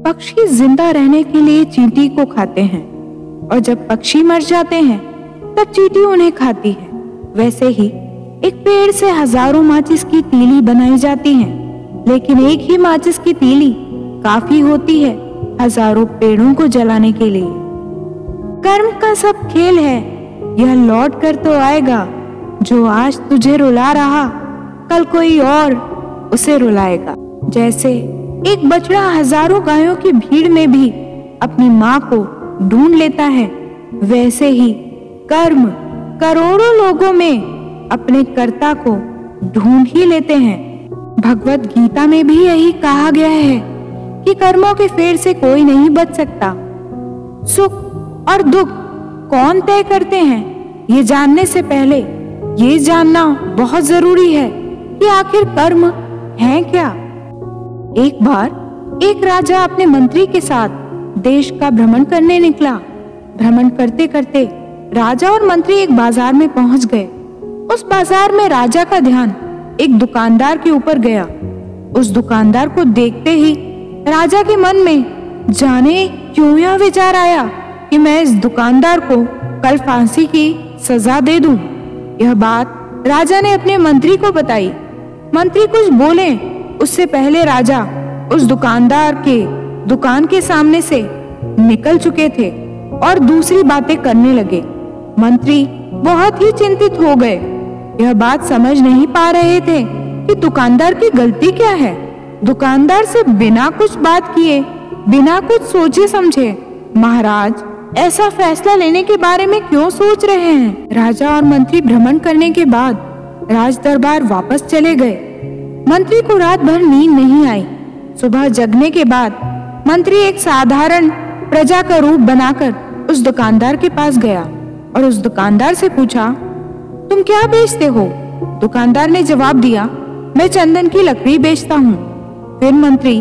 पक्षी जिंदा रहने के लिए चींटी को खाते हैं और जब पक्षी मर जाते हैं तब चींटी उन्हें खाती है। वैसे ही एक पेड़ से हजारों माचिस की तीली बनाई जाती हैं, लेकिन एक ही माचिस की तीली काफी होती है हजारों पेड़ों को जलाने के लिए। कर्म का सब खेल है, यह लौट कर तो आएगा। जो आज तुझे रुला रहा कल कोई और उसे रुलाएगा। जैसे एक बछड़ा हजारों गायों की भीड़ में भी अपनी माँ को ढूंढ लेता है, वैसे ही कर्म करोड़ों लोगों में अपने कर्ता को ढूंढ ही लेते हैं। भगवत गीता में भी यही कहा गया है कि कर्मों के फेर से कोई नहीं बच सकता। सुख और दुख कौन तय करते हैं, ये जानने से पहले ये जानना बहुत जरूरी है कि आखिर कर्म है क्या। एक बार एक राजा अपने मंत्री के साथ देश का भ्रमण करने निकला। भ्रमण करते करते राजा और मंत्री एक बाजार में पहुंच गए। उस बाजार में राजा का ध्यान एक दुकानदार के ऊपर गया। उस दुकानदार को देखते ही राजा के मन में जाने क्यों यह विचार आया कि मैं इस दुकानदार को कल फांसी की सजा दे दूं। यह बात राजा ने अपने मंत्री को बताई। मंत्री कुछ बोले उससे पहले राजा उस दुकानदार के दुकान के सामने से निकल चुके थे और दूसरी बातें करने लगे। मंत्री बहुत ही चिंतित हो गए। यह बात समझ नहीं पा रहे थे कि दुकानदार की गलती क्या है। दुकानदार से बिना कुछ बात किए, बिना कुछ सोचे समझे महाराज ऐसा फैसला लेने के बारे में क्यों सोच रहे हैं। राजा और मंत्री भ्रमण करने के बाद राज दरबार वापस चले गए। मंत्री को रात भर नींद नहीं आई। सुबह जगने के बाद मंत्री एक साधारण प्रजा का रूप बनाकर उस दुकानदार के पास गया और उस दुकानदार से पूछा, तुम क्या बेचते हो? दुकानदार ने जवाब दिया, मैं चंदन की लकड़ी बेचता हूँ। फिर मंत्री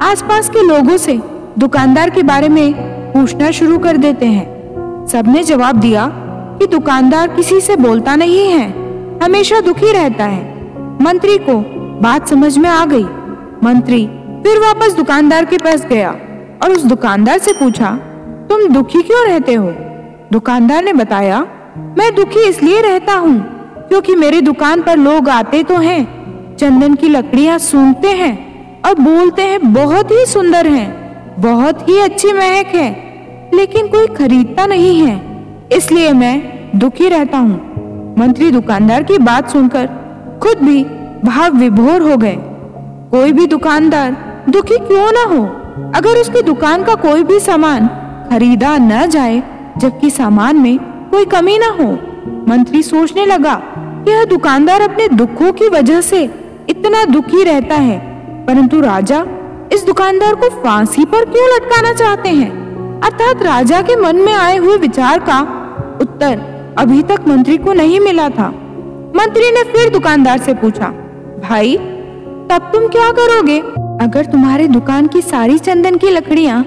आसपास के लोगों से दुकानदार के बारे में पूछना शुरू कर देते हैं। सबने जवाब दिया कि दुकानदार किसी से बोलता नहीं है, हमेशा दुखी रहता है। मंत्री को बात समझ में आ गई। मंत्री फिर वापस दुकानदार के पास गया और उस दुकानदार से पूछा, तुम दुखी क्यों रहते हो? दुकानदार ने बताया, मैं दुखी इसलिए रहता हूँ क्योंकि मेरी दुकान पर लोग आते तो हैं, चंदन की लकड़ियाँ सूंघते हैं और बोलते हैं बहुत ही सुंदर हैं, बहुत ही अच्छी महक है, लेकिन कोई खरीदता नहीं है, इसलिए मैं दुखी रहता हूँ। मंत्री दुकानदार की बात सुनकर खुद भी भाव विभोर हो गए। कोई भी दुकानदार दुखी क्यों ना हो अगर उसकी दुकान का कोई भी सामान खरीदा न जाए, जबकि सामान में कोई कमी ना हो। मंत्री सोचने लगा कि यह दुकानदार अपने दुखों की वजह से इतना दुखी रहता है, परंतु राजा इस दुकानदार को फांसी पर क्यों लटकाना चाहते हैं। अर्थात राजा के मन में आए हुए विचार का उत्तर अभी तक मंत्री को नहीं मिला था। मंत्री ने फिर दुकानदार से पूछा, भाई तब तुम क्या करोगे अगर तुम्हारी दुकान की सारी चंदन की लकड़ियां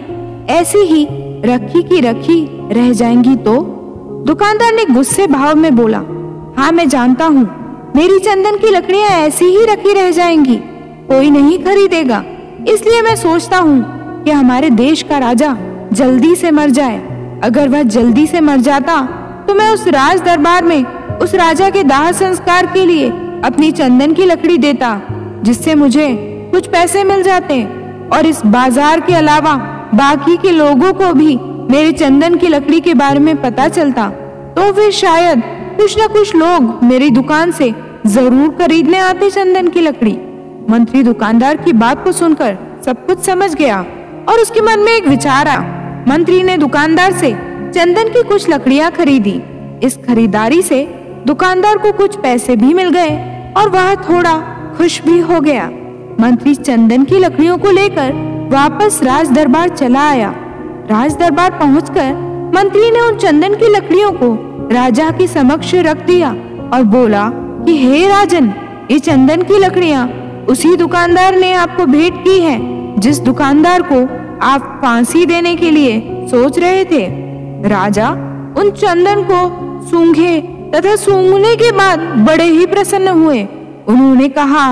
ऐसी ही रखी की रखी रह जाएंगी तो? दुकानदार ने गुस्से भाव में बोला, हाँ मैं जानता हूँ मेरी चंदन की लकड़ियां ऐसी ही रखी रह जाएंगी, कोई नहीं खरीदेगा, इसलिए मैं सोचता हूँ कि हमारे देश का राजा जल्दी से मर जाए। अगर वह जल्दी से मर जाता तो मैं उस राज दरबार में उस राजा के दाह संस्कार के लिए अपनी चंदन की लकड़ी देता, जिससे मुझे कुछ पैसे मिल जाते और इस बाजार के अलावा बाकी के लोगों को भी मेरे चंदन की लकड़ी के बारे में पता चलता, तो फिर शायद कुछ न कुछ लोग मेरी दुकान से जरूर खरीदने आते चंदन की लकड़ी। मंत्री दुकानदार की बात को सुनकर सब कुछ समझ गया और उसके मन में एक विचार आया। मंत्री ने दुकानदार से चंदन की कुछ लकड़ियां खरीदी। इस खरीदारी से दुकानदार को कुछ पैसे भी मिल गए और वह थोड़ा खुश भी हो गया। मंत्री चंदन की लकड़ियों को लेकर वापस राज दरबार चला आया। राज दरबार पहुंचकर मंत्री ने उन चंदन की लकड़ियों को राजा के समक्ष रख दिया और बोला कि हे राजन, ये चंदन की लकड़ियां उसी दुकानदार ने आपको भेंट की है जिस दुकानदार को आप फांसी देने के लिए सोच रहे थे। राजा उन चंदन को सूंघे तथा सूंघने के बाद बड़े ही प्रसन्न हुए। उन्होंने कहा,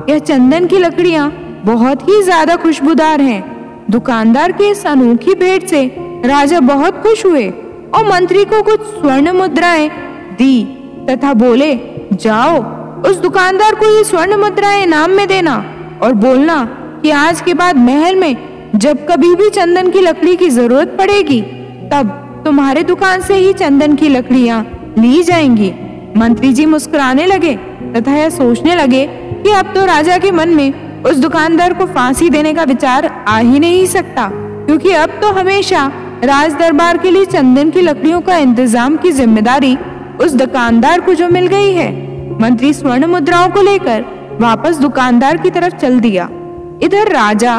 यह चंदन की लकड़ियां बहुत ही ज्यादा खुशबूदार हैं। दुकानदार के इस अनोखी भेंट से राजा बहुत खुश हुए और मंत्री को कुछ स्वर्ण मुद्राएं दी तथा बोले, जाओ उस दुकानदार को ये स्वर्ण मुद्राएं इनाम में देना और बोलना कि आज के बाद महल में जब कभी भी चंदन की लकड़ी की जरूरत पड़ेगी तब तुम्हारे दुकान से ही चंदन की लकड़ियां ली जाएंगी। मंत्री जी मुस्कुराने लगे तथा यह सोचने लगे कि अब तो राजा के मन में उस दुकानदार को फांसी देने का विचार आ ही नहीं सकता, क्योंकि अब तो हमेशा राज दरबार के लिए चंदन की लकड़ियों का इंतजाम की जिम्मेदारी उस दुकानदार को जो मिल गई है। मंत्री स्वर्ण मुद्राओं को लेकर वापस दुकानदार की तरफ चल दिया। इधर राजा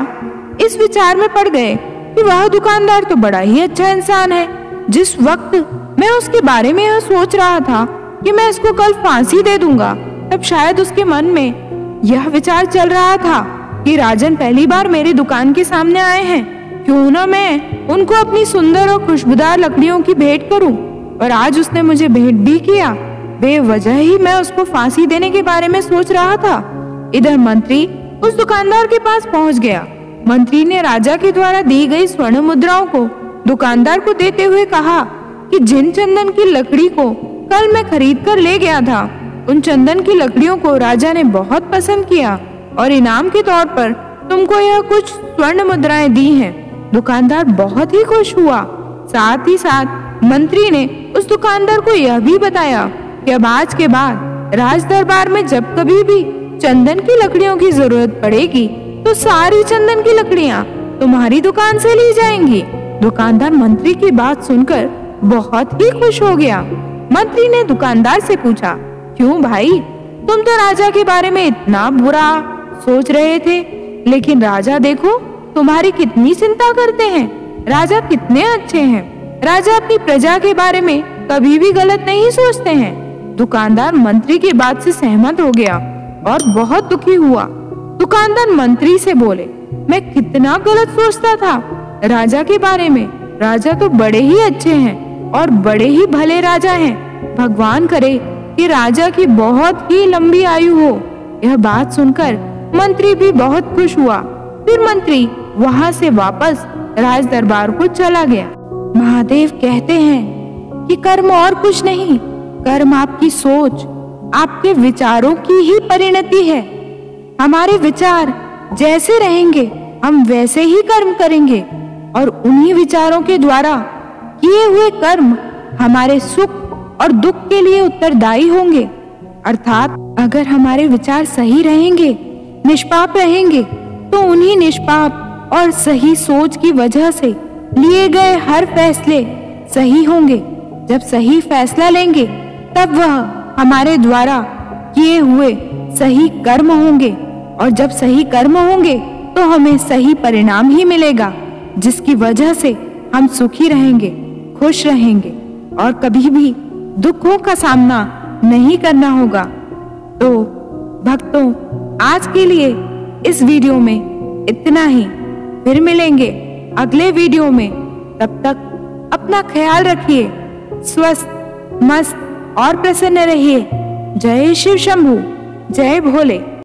इस विचार में पड़ गए कि वह दुकानदार तो बड़ा ही अच्छा इंसान है। जिस वक्त मैं उसके बारे में यह सोच रहा था कि मैं इसको कल फांसी दे दूंगा, तब शायद उसके मन में यह विचार चल रहा था कि राजन पहली बार मेरी दुकान के सामने आए हैं, क्यों ना मैं उनको अपनी सुंदर और खुशबूदार लकड़ियों की भेंट करूं। और आज उसने मुझे भेंट भी किया, बेवजह ही मैं उसको फांसी देने के बारे में सोच रहा था। इधर मंत्री उस दुकानदार के पास पहुंच गया। मंत्री ने राजा के द्वारा दी गई स्वर्ण मुद्राओं को दुकानदार को देते हुए कहा कि जिन चंदन की लकड़ी को कल मैं खरीद कर ले गया था, उन चंदन की लकड़ियों को राजा ने बहुत पसंद किया और इनाम के तौर पर तुमको यह कुछ स्वर्ण मुद्राएं दी हैं। दुकानदार बहुत ही खुश हुआ। साथ ही साथ मंत्री ने उस दुकानदार को यह भी बताया कि अब आज के बाद राज दरबार में जब कभी भी चंदन की लकड़ियों की जरूरत पड़ेगी तो सारी चंदन की लकड़ियां तुम्हारी दुकान से ली जाएंगी। दुकानदार मंत्री की बात सुनकर बहुत ही खुश हो गया। मंत्री ने दुकानदार से पूछा, क्यों भाई, तुम तो राजा के बारे में इतना बुरा सोच रहे थे, लेकिन राजा देखो तुम्हारी कितनी चिंता करते हैं। राजा कितने अच्छे हैं। राजा अपनी प्रजा के बारे में कभी भी गलत नहीं सोचते हैं। दुकानदार मंत्री की बात से सहमत हो गया और बहुत दुखी हुआ। दुकानदार मंत्री से बोले, मैं कितना गलत सोचता था राजा के बारे में। राजा तो बड़े ही अच्छे हैं और बड़े ही भले राजा हैं। भगवान करे कि राजा की बहुत ही लंबी आयु हो। यह बात सुनकर मंत्री भी बहुत खुश हुआ। फिर मंत्री वहां से वापस राज दरबार को चला गया। महादेव कहते हैं कि कर्म और कुछ नहीं, कर्म आपकी सोच, आपके विचारों की ही परिणति है। हमारे विचार जैसे रहेंगे हम वैसे ही कर्म करेंगे और उन्हीं विचारों के द्वारा किए हुए कर्म हमारे सुख और दुख के लिए उत्तरदायी होंगे। अर्थात अगर हमारे विचार सही रहेंगे, निष्पाप रहेंगे, तो उन्हीं निष्पाप और सही सोच की वजह से लिए गए हर फैसले सही होंगे। जब सही फैसला लेंगे तब वह हमारे द्वारा किए हुए सही कर्म होंगे और जब सही कर्म होंगे तो हमें सही परिणाम ही मिलेगा, जिसकी वजह से हम सुखी रहेंगे, खुश रहेंगे और कभी भी दुखों का सामना नहीं करना होगा। तो भक्तों, आज के लिए इस वीडियो में इतना ही। फिर मिलेंगे अगले वीडियो में। तब तक अपना ख्याल रखिए, स्वस्थ, मस्त और प्रसन्न रहिए। जय शिव शंभू, जय भोले।